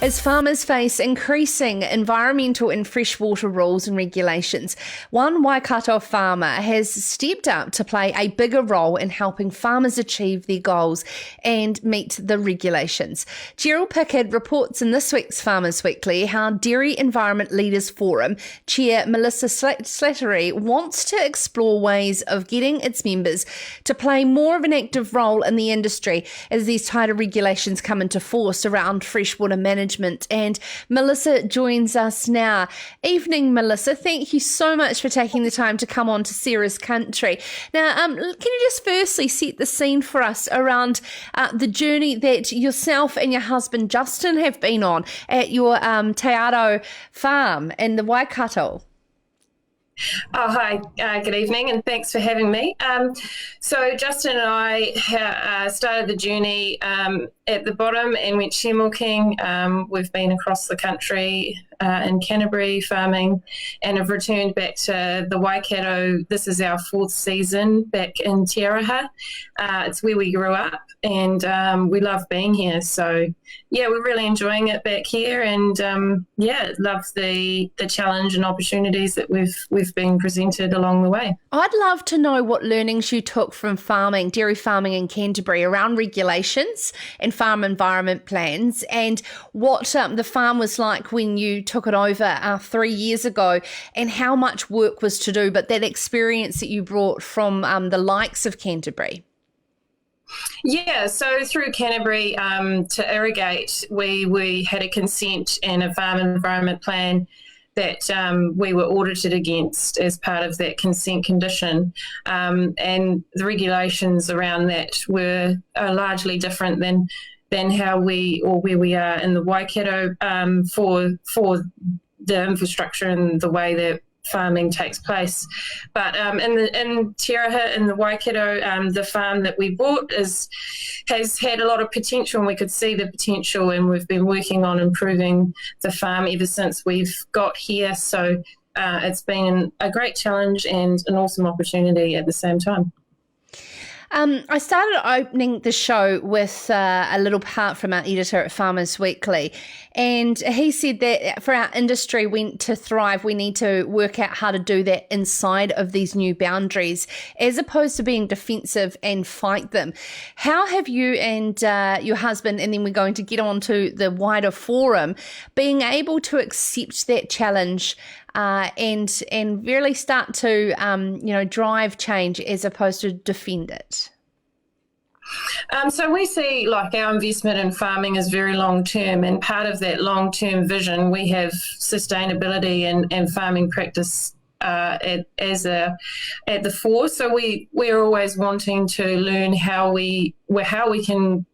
as farmers face increasing environmental and freshwater rules and regulations. One Waikato farmer has stepped up to play a bigger role in helping farmers achieve their goals and meet the regulations. Gerald Pickard reports in this week's Farmers Weekly how Dairy Environment Leaders Forum Chair Melissa Slattery wants to explore ways of getting its members to play more of an active role in the industry as these tighter regulations come into force around freshwater management. And Melissa joins us now. Evening, Melissa. Thank you so much for taking the time to come on to Sarah's Country. Now, can you just firstly set the scene for us around the journey that yourself and your husband Justin have been on at your Te Aro farm in the Waikato? Oh, hi, good evening, and thanks for having me. So Justin and I started the journey at the bottom and went share milking. We've been across the country in Canterbury farming and have returned back to the Waikato. This is our fourth season back in Te Araha. It's where we grew up, and we love being here. So, yeah, we're really enjoying it back here, and love the challenge and opportunities that we've been presented along the way. I'd love to know what learnings you took from dairy farming in Canterbury around regulations and farm environment plans, and what the farm was like when you took it over 3 years ago, and how much work was to do, but that experience that you brought from the likes of Canterbury. Yeah, so through Canterbury to irrigate, we had a consent and a farm environment plan that we were audited against as part of that consent condition, and the regulations around that are largely different than how where we are in the Waikato for the infrastructure and the way that farming takes place. But in Te Araha, in the Waikato, the farm that we bought has had a lot of potential, and we could see the potential, and we've been working on improving the farm ever since we've got here. So it's been a great challenge and an awesome opportunity at the same time. I started opening the show with a little part from our editor at Farmers Weekly, and he said that for our industry to thrive, we need to work out how to do that inside of these new boundaries, as opposed to being defensive and fight them. How have you and your husband, and then we're going to get on to the wider forum, being able to accept that challenge and really start to drive change as opposed to defend it? So we see our investment in farming is very long term, and part of that long term vision, we have sustainability and farming practice at the fore. So we're always wanting to learn how we can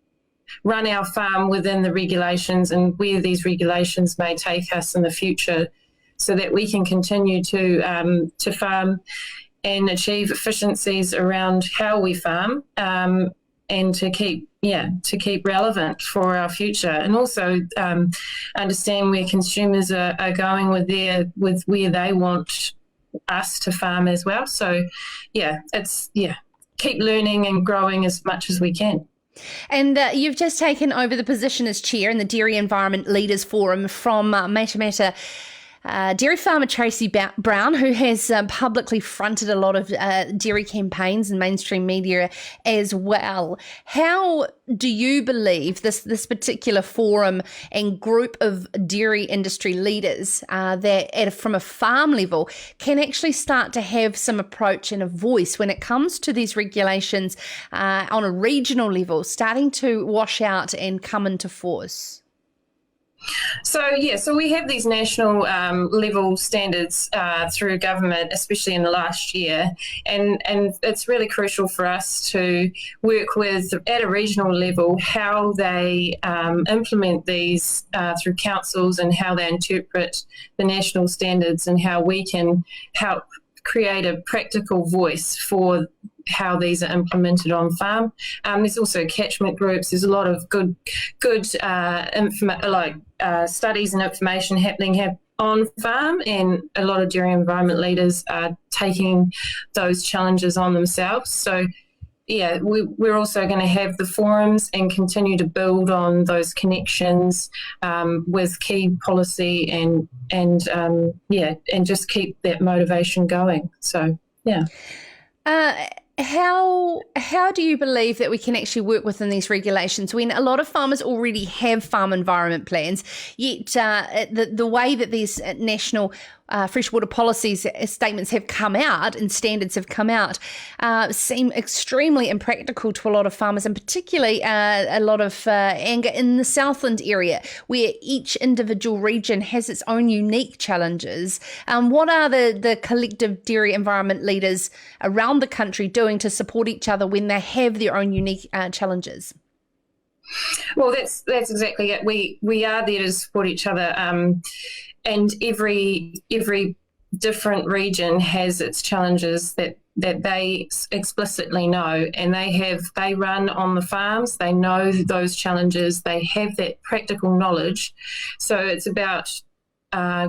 run our farm within the regulations and where these regulations may take us in the future, so that we can continue to farm and achieve efficiencies around how we farm, and to keep relevant for our future, and also understand where consumers are going with where they want us to farm as well. So keep learning and growing as much as we can. And you've just taken over the position as chair in the Dairy Environment Leaders Forum from Matamata dairy farmer Tracy Brown, who has publicly fronted a lot of dairy campaigns and mainstream media as well. How do you believe this particular forum and group of dairy industry leaders that from a farm level can actually start to have some approach and a voice when it comes to these regulations on a regional level starting to wash out and come into force? So we have these national level standards through government, especially in the last year, and it's really crucial for us to work with, at a regional level, how they implement these through councils, and how they interpret the national standards, and how we can help create a practical voice for how these are implemented on farm. There's also catchment groups. There's a lot of good studies and information happening on farm, and a lot of dairy environment leaders are taking those challenges on themselves. So we're also going to have the forums and continue to build on those connections with key policy and just keep that motivation going. So, yeah. How do you believe that we can actually work within these regulations when a lot of farmers already have farm environment plans, yet the way that these national freshwater policies statements have come out and standards have come out seem extremely impractical to a lot of farmers, and particularly a lot of anger in the Southland area where each individual region has its own unique challenges. What are the collective dairy environment leaders around the country doing to support each other when they have their own unique challenges? Well, that's exactly it. We are there to support each other, and every different region has its challenges that they explicitly know, and they run on the farms. They know those challenges. They have that practical knowledge. So it's about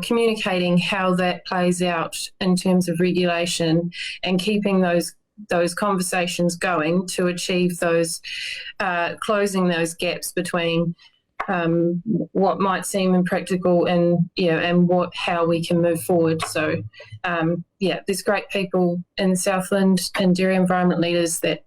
communicating how that plays out in terms of regulation and keeping those conversations going to achieve those, closing those gaps between what might seem impractical and how we can move forward. So there's great people in Southland and dairy environment leaders that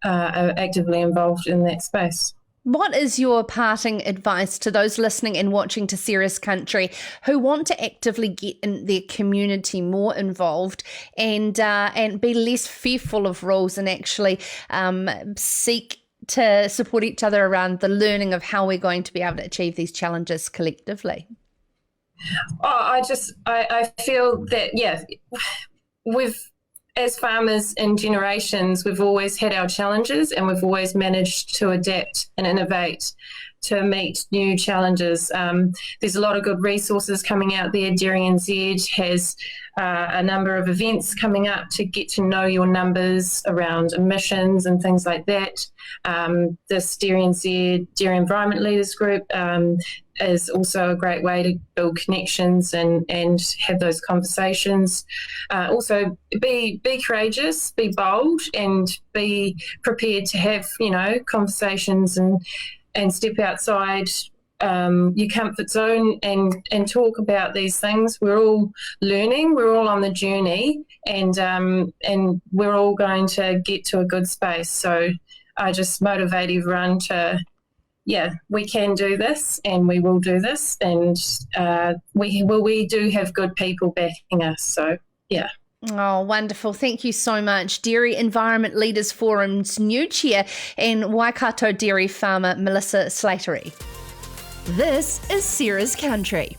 are actively involved in that space. What is your parting advice to those listening and watching to Ceres Country who want to actively get in their community more involved and be less fearful of rules and actually seek to support each other around the learning of how we're going to be able to achieve these challenges collectively? I feel that, as farmers in generations, we've always had our challenges and we've always managed to adapt and innovate to meet new challenges. There's a lot of good resources coming out there. Dairy NZ has a number of events coming up to get to know your numbers around emissions and things like that. This Dairy NZ Dairy Environment Leaders Group is also a great way to build connections and have those conversations. Also, be courageous, be bold, and be prepared to have conversations and step outside your comfort zone and talk about these things. We're all learning, we're all on the journey, and we're all going to get to a good space. So I just motivate everyone to, we can do this and we will do this, and we do have good people backing us. So, yeah. Oh, wonderful. Thank you so much. Dairy Environment Leaders Forum's new chair and Waikato dairy farmer Melissa Slattery. This is Ceres Country.